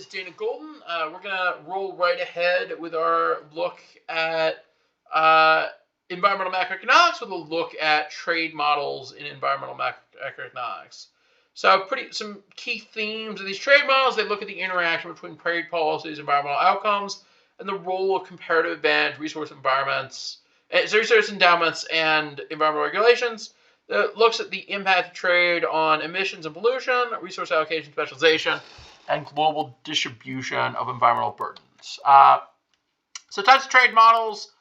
is Dana Golden. We're going to roll right ahead with our look at environmental macroeconomics with a look at trade models in environmental macroeconomics. So some key themes of these trade models. They look at the interaction between trade policies, environmental outcomes, and the role of comparative advantage, resource endowments, and environmental regulations. It looks at the impact of trade on emissions and pollution, resource allocation, specialization, and global distribution of environmental burdens. So types of trade models.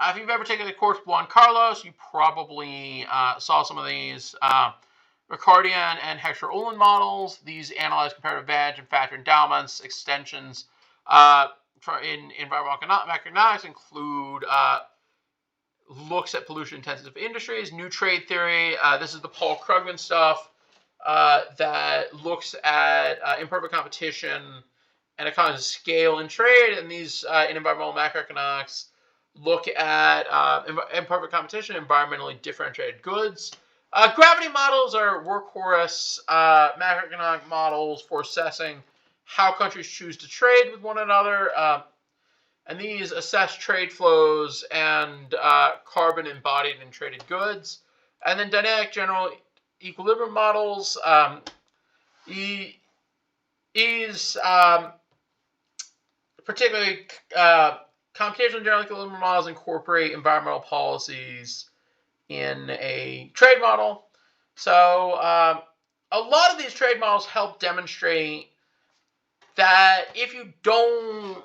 If you've ever taken the course Juan Carlos, you probably saw some of these. Ricardian and Hector-Olin models. These analyze comparative advantage and factor endowments. Extensions in environmental economics include looks at pollution-intensive industries. New trade theory. This is the Paul Krugman stuff that looks at imperfect competition and economies of scale in trade. And these in environmental macroeconomics look at imperfect competition, environmentally differentiated goods. Gravity models are workhorse macroeconomic models for assessing how countries choose to trade with one another. And these assess trade flows and carbon embodied in traded goods. And then dynamic general equilibrium models particularly computational general equilibrium models incorporate environmental policies in a trade model. So a lot of these trade models help demonstrate that if you don't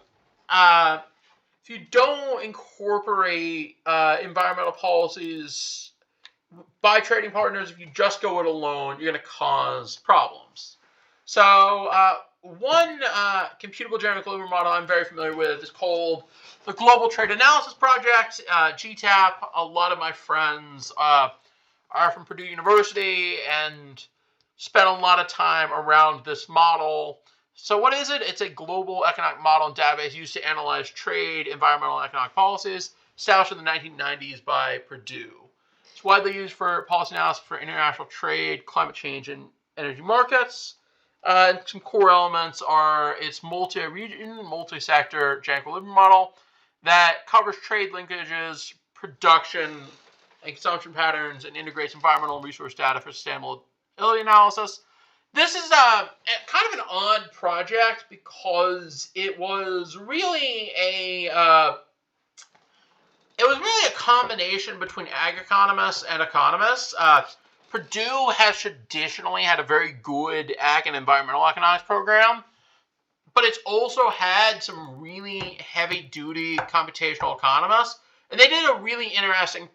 incorporate environmental policies by trading partners, if you just go it alone, you're going to cause problems. So one computable general equilibrium model I'm very familiar with is called the Global Trade Analysis Project, GTAP. A lot of my friends are from Purdue University and spent a lot of time around this model. So what is it? It's a global economic model and database used to analyze trade, environmental, and economic policies, established in the 1990s by Purdue. It's widely used for policy analysis for international trade, climate change, and energy markets. And some core elements are its multi-region, multi-sector general equilibrium model that covers trade linkages, production, and consumption patterns, and integrates environmental and resource data for sustainability analysis. This is kind of an odd project because it was really a combination between ag economists and economists. Purdue has traditionally had a very good ag and environmental economics program, but it's also had some really heavy-duty computational economists. And they did a really interesting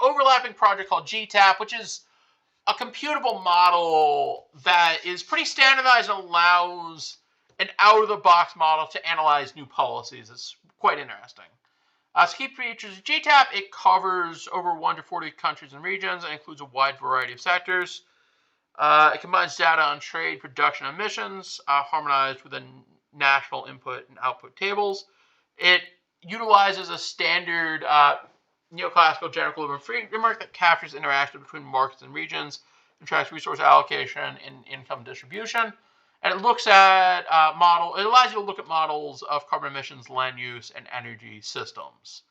overlapping project called GTAP, which is a computable model that is pretty standardized and allows an out-of-the-box model to analyze new policies. It's quite interesting. Key features of GTAP, it covers over 140 countries and regions and includes a wide variety of sectors. It combines data on trade, production, and emissions, harmonized within national input and output tables. It utilizes a standard neoclassical general equilibrium framework that captures interaction between markets and regions and tracks resource allocation and income distribution. And it looks at it allows you to look at models of carbon emissions, land use, and energy systems.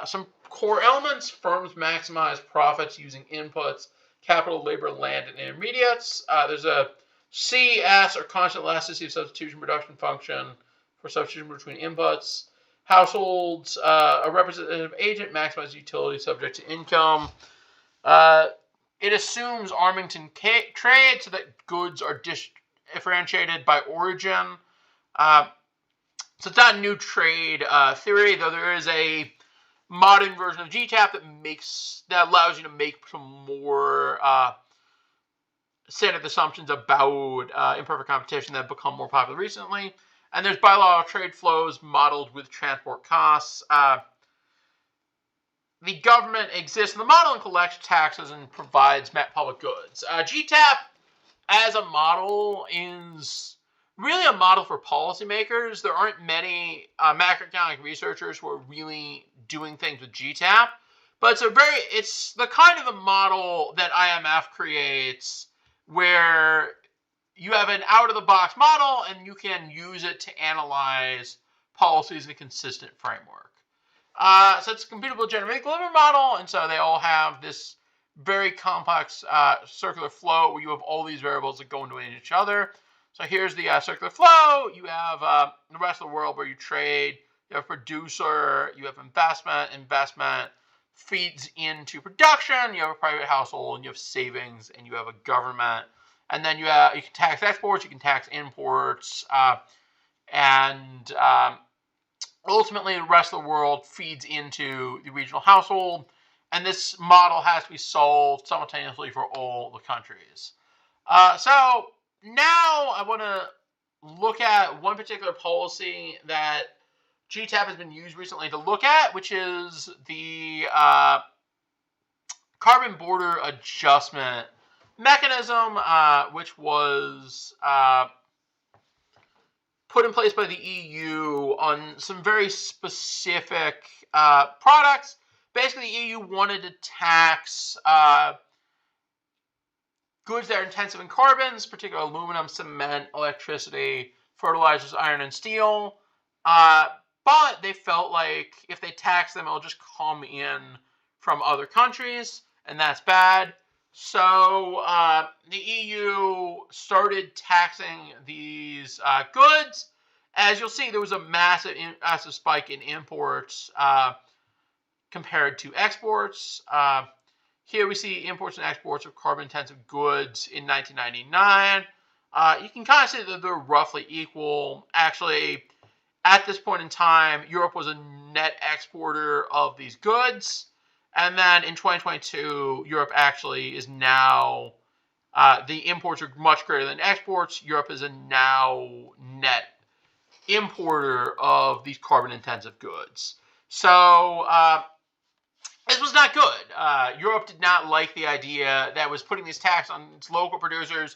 Some core elements: firms maximize profits using inputs, capital, labor, land, and intermediates. There's a CS, or constant elasticity of substitution production function for substitution between inputs. Households, a representative agent, maximizes utility subject to income. It assumes Armington trade so that goods are differentiated by origin. So it's not a new trade theory, though there is a modern version of GTAP that allows you to make some more standard assumptions about imperfect competition that have become more popular recently. And there's bilateral trade flows modeled with transport costs. The government exists in the model and collects taxes and provides public goods. GTAP as a model is really a model for policymakers. There aren't many macroeconomic researchers who are really doing things with GTAP, but it's the kind of a model that IMF creates where you have an out-of-the-box model, and you can use it to analyze policies in a consistent framework. So it's a computable general equilibrium model, and so they all have this very complex circular flow where you have all these variables that go into each other. So here's the circular flow. You have the rest of the world where you trade. You have producer. You have investment. Investment feeds into production. You have a private household, and you have savings, and you have a government. And then you can tax exports. You can tax imports, and ultimately, the rest of the world feeds into the regional household, and this model has to be solved simultaneously for all the countries. So now I want to look at one particular policy that GTAP has been used recently to look at, which is the carbon border adjustment mechanism, which was put in place by the EU on some very specific products. Basically, the EU wanted to tax goods that are intensive in carbons, particularly aluminum, cement, electricity, fertilizers, iron, and steel. But they felt like if they tax them, it'll just come in from other countries, and that's bad. So the EU started taxing these goods. As you'll see, there was a massive spike in imports compared to exports. Here we see imports and exports of carbon-intensive goods in 1999. You can kind of see that they're roughly equal. Actually, at this point in time, Europe was a net exporter of these goods. And then in 2022, Europe actually is now, the imports are much greater than exports. Europe is a now net importer of these carbon-intensive goods. So this was not good. Europe did not like the idea that was putting these taxes on its local producers,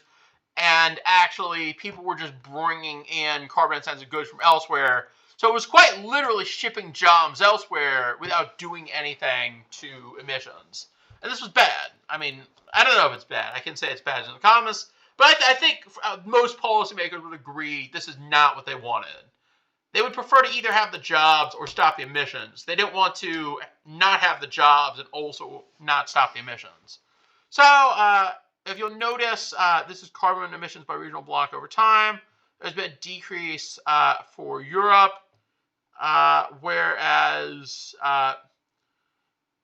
and actually people were just bringing in carbon-intensive goods from elsewhere. So it was quite literally shipping jobs elsewhere without doing anything to emissions. And this was bad. I mean, I don't know if it's bad. I can say it's bad as an economist, but I think most policymakers would agree this is not what they wanted. They would prefer to either have the jobs or stop the emissions. They didn't want to not have the jobs and also not stop the emissions. So if you'll notice, this is carbon emissions by regional block over time. There's been a decrease for Europe, whereas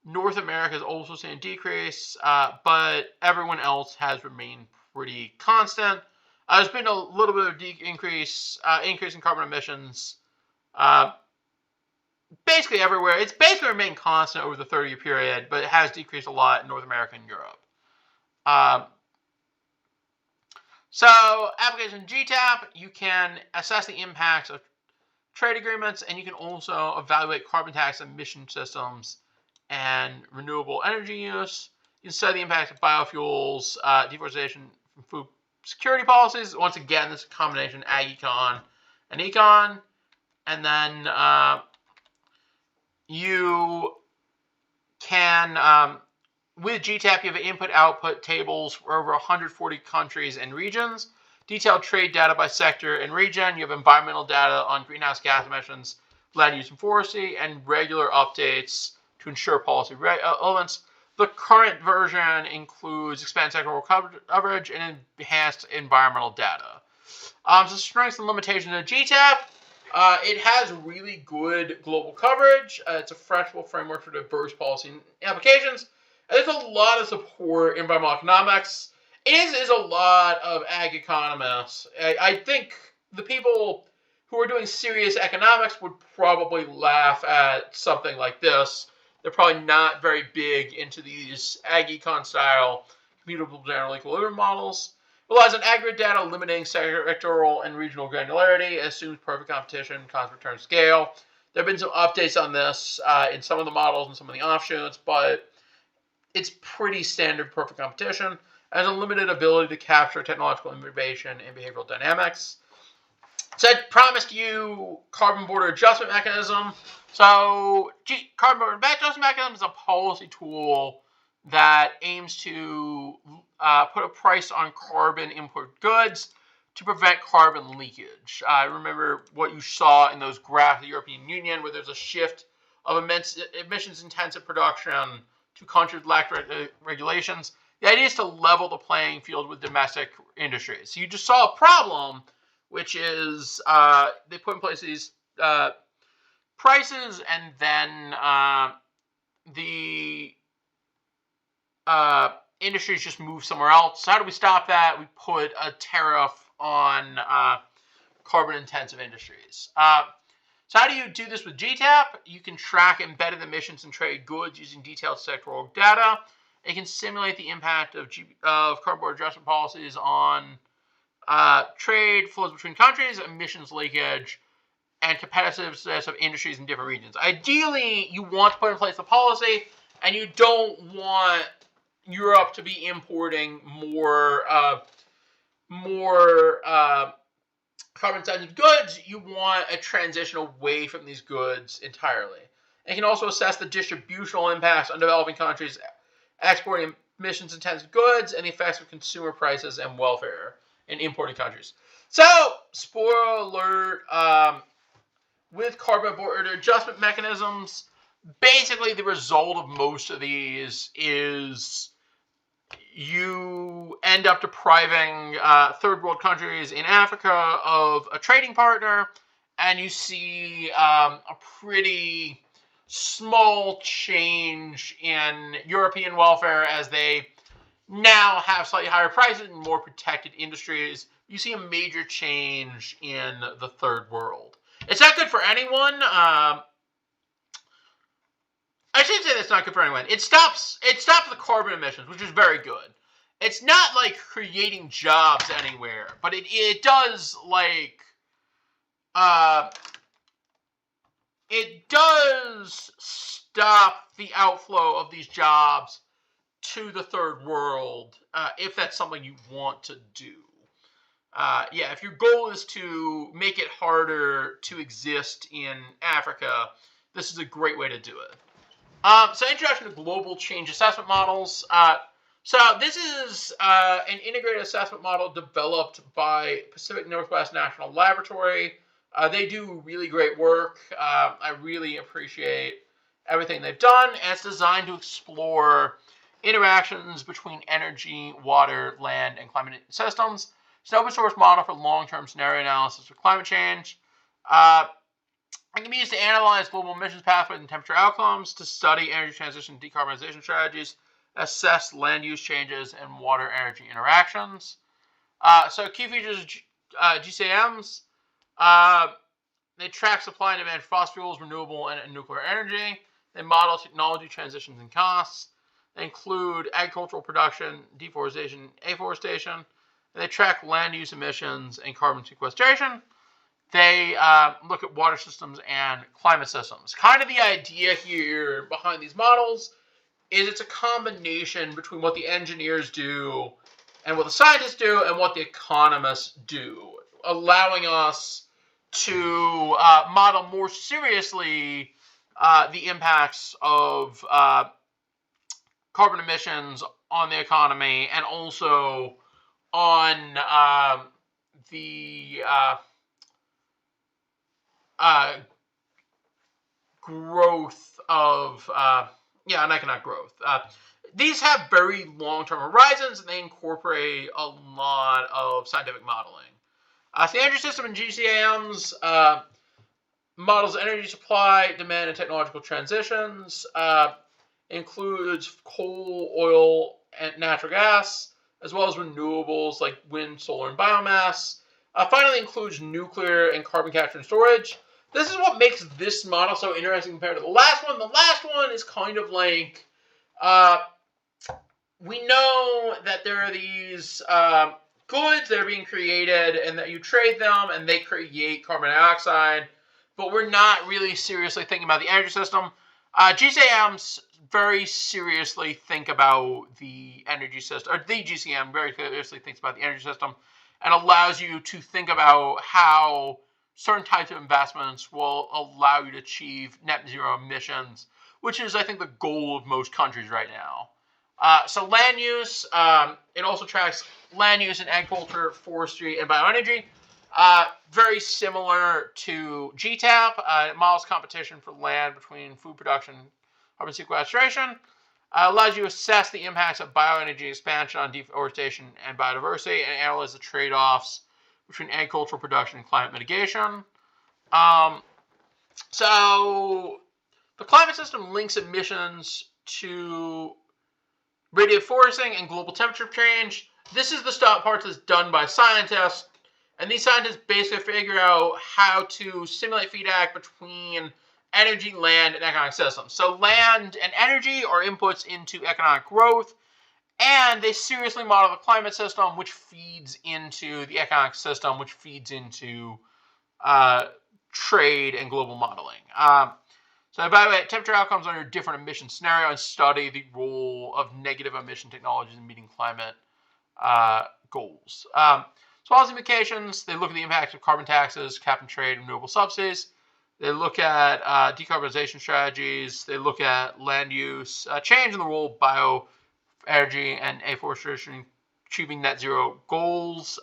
North America has also seen a decrease, but everyone else has remained pretty constant. There's been a little bit of increase in carbon emissions basically everywhere. It's basically remained constant over the 30-year period, but it has decreased a lot in North America and Europe. So application GTAP, you can assess the impacts of trade agreements, and you can also evaluate carbon tax emission systems and renewable energy use. You can study the impacts of biofuels, deforestation from food security policies. Once again, this is a combination ag econ and econ. And then you can, with GTAP, you have input-output tables for over 140 countries and regions, detailed trade data by sector and region. You have environmental data on greenhouse gas emissions, land use and forestry, and regular updates to ensure policy relevance. The current version includes expanded sectoral coverage and enhanced environmental data. So strengths and limitations of GTAP. It has really good global coverage. It's a flexible framework for diverse policy applications. There's a lot of support in environmental economics. It is a lot of ag economists. I think the people who are doing serious economics would probably laugh at something like this. They're probably not very big into these ag econ style computable general equilibrium models. It relies on aggregate data, eliminating sectoral and regional granularity, assumes perfect competition, constant return scale. There have been some updates on this in some of the models and some of the offshoots, but it's pretty standard perfect competition. It has a limited ability to capture technological innovation and behavioral dynamics. So I promised you carbon border adjustment mechanism. So carbon border adjustment mechanism is a policy tool that aims to put a price on carbon import goods. to prevent carbon leakage. I remember what you saw in those graphs of the European Union, where there's a shift of emissions-intensive production to countries with lax regulations. The idea is to level the playing field with domestic industries. So you just saw a problem, which is they put in place these prices, and then the industries just move somewhere else. So how do we stop that? We put a tariff on carbon-intensive industries. So how do you do this with GTAP? You can track embedded emissions in trade goods using detailed sectoral data. It can simulate the impact of carbon border adjustment policies on trade flows between countries, emissions leakage, and competitiveness of industries in different regions. Ideally, you want to put in place a policy, and you don't want Europe to be importing more carbon-intensive goods. You want a transition away from these goods entirely. And you can also assess the distributional impacts on developing countries exporting emissions-intensive goods and the effects of consumer prices and welfare in importing countries. So, spoiler alert, with carbon border adjustment mechanisms, basically the result of most of these is you end up depriving third world countries in Africa of a trading partner, and you see a pretty small change in European welfare as they now have slightly higher prices and more protected industries. You see a major change in the third world. It's not good for anyone. I should say that's not good for anyone. It stops the carbon emissions, which is very good. It's not like creating jobs anywhere, but it does it does stop the outflow of these jobs to the third world, if that's something you want to do. Yeah, if your goal is to make it harder to exist in Africa, this is a great way to do it. So introduction to global change assessment models. So this is an integrated assessment model developed by Pacific Northwest National Laboratory. They do really great work. I really appreciate everything they've done, and it's designed to explore interactions between energy, water, land, and climate systems. It's an open source model for long-term scenario analysis of climate change. It can be used to analyze global emissions pathways and temperature outcomes, to study energy transition and decarbonization strategies, assess land use changes, and water-energy interactions. So key features of GCAMs. They track supply and demand for fossil fuels, renewable, and nuclear energy. They model technology transitions and costs. They include agricultural production, deforestation, afforestation. And they track land use emissions and carbon sequestration. They look at water systems and climate systems. Kind of the idea here behind these models is it's a combination between what the engineers do and what the scientists do and what the economists do, allowing us to model more seriously the impacts of carbon emissions on the economy, and also on the growth of, and economic growth. These have very long-term horizons, and they incorporate a lot of scientific modeling. So the energy system in GCAMs models energy supply, demand, and technological transitions. Includes coal, oil, and natural gas, as well as renewables like wind, solar, and biomass. Finally includes nuclear and carbon capture and storage. This is what makes this model so interesting compared to the last one. The last one is kind of like, we know that there are these goods that are being created and that you trade them and they create carbon dioxide, but we're not really seriously thinking about the energy system. GCAMs very seriously think about the energy system, or the GCM very seriously thinks about the energy system, and allows you to think about how certain types of investments will allow you to achieve net zero emissions, which is, I think, the goal of most countries right now. So land use, it also tracks land use in agriculture, forestry, and bioenergy. Very similar to GTAP. It models competition for land between food production and carbon sequestration. Allows you to assess the impacts of bioenergy expansion on deforestation and biodiversity, and analyze the trade-offs between agricultural production and climate mitigation. So the climate system links emissions to radiative forcing and global temperature change. This is the stuff part that's done by scientists, and these scientists basically figure out how to simulate feedback between energy, land, and economic systems. So land and energy are inputs into economic growth, and they seriously model the climate system, which feeds into the economic system, which feeds into trade and global modeling. So evaluate temperature outcomes under different emission scenarios and study the role of negative emission technologies in meeting climate goals. So policy implications, they look at the impact of carbon taxes, cap and trade, and renewable subsidies. They look at decarbonization strategies. They look at land use, change in the role of bioenergy and afforestation, achieving net zero goals.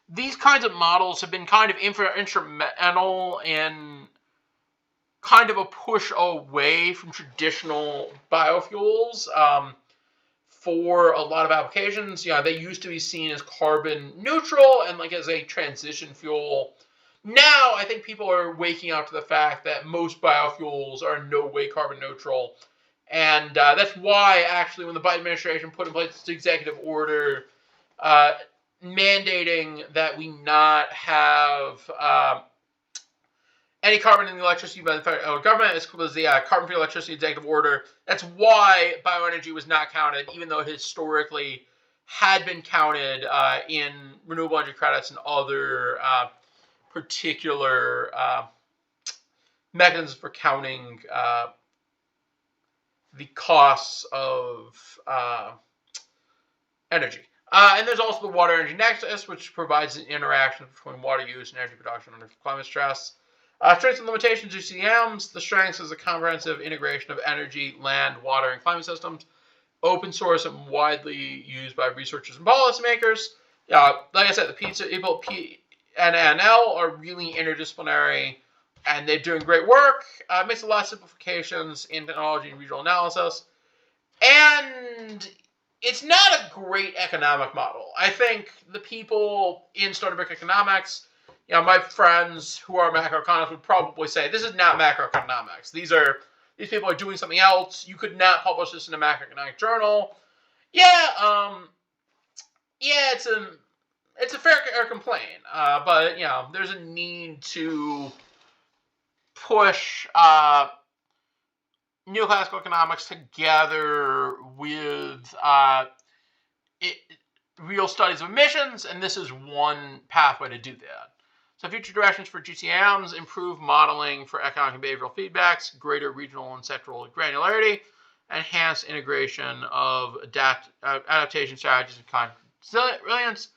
These kinds of models have been kind of instrumental in kind of a push away from traditional biofuels for a lot of applications. They used to be seen as carbon neutral and like as a transition fuel. Now, I think people are waking up to the fact that most biofuels are in no way carbon neutral. And that's why, actually, when the Biden administration put in place this executive order mandating that we not have any carbon in the electricity by the federal government, as was the carbon-free electricity executive order. That's why bioenergy was not counted, even though it historically had been counted in renewable energy credits and other particular mechanisms for counting the costs of energy. And there's also the water energy nexus, which provides an interaction between water use and energy production under climate stress. Strengths and limitations of GCMs. The strengths is a comprehensive integration of energy, land, water, and climate systems. Open source and widely used by researchers and policymakers. Like I said, the people PNNL are really interdisciplinary, and they're doing great work. Makes a lot of simplifications in technology and regional analysis. And it's not a great economic model. I think the people in Stony-Brook economics, my friends who are macroeconomists would probably say, this is not macroeconomics. These people are doing something else. You could not publish this in a macroeconomic journal. It's a fair complaint. But, there's a need to push neoclassical economics together with real studies of emissions, and this is one pathway to do that. So future directions for GCMs: improve modeling for economic and behavioral feedbacks, greater regional and sectoral granularity, enhanced integration of adaptation strategies and climate resilience.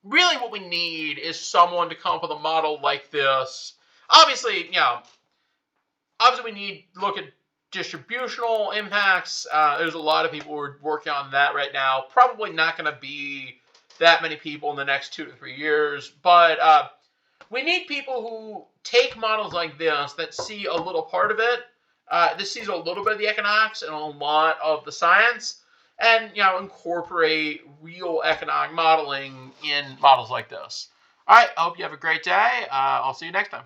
Really what we need is someone to come up with a model like this. Obviously, we need to look at distributional impacts. There's a lot of people who are working on that right now. Probably not going to be that many people in the next 2 to 3 years, but we need people who take models like this that see a little part of it. This sees a little bit of the economics and a lot of the science, and incorporate real economic modeling in models like this. All right, I hope you have a great day. I'll see you next time.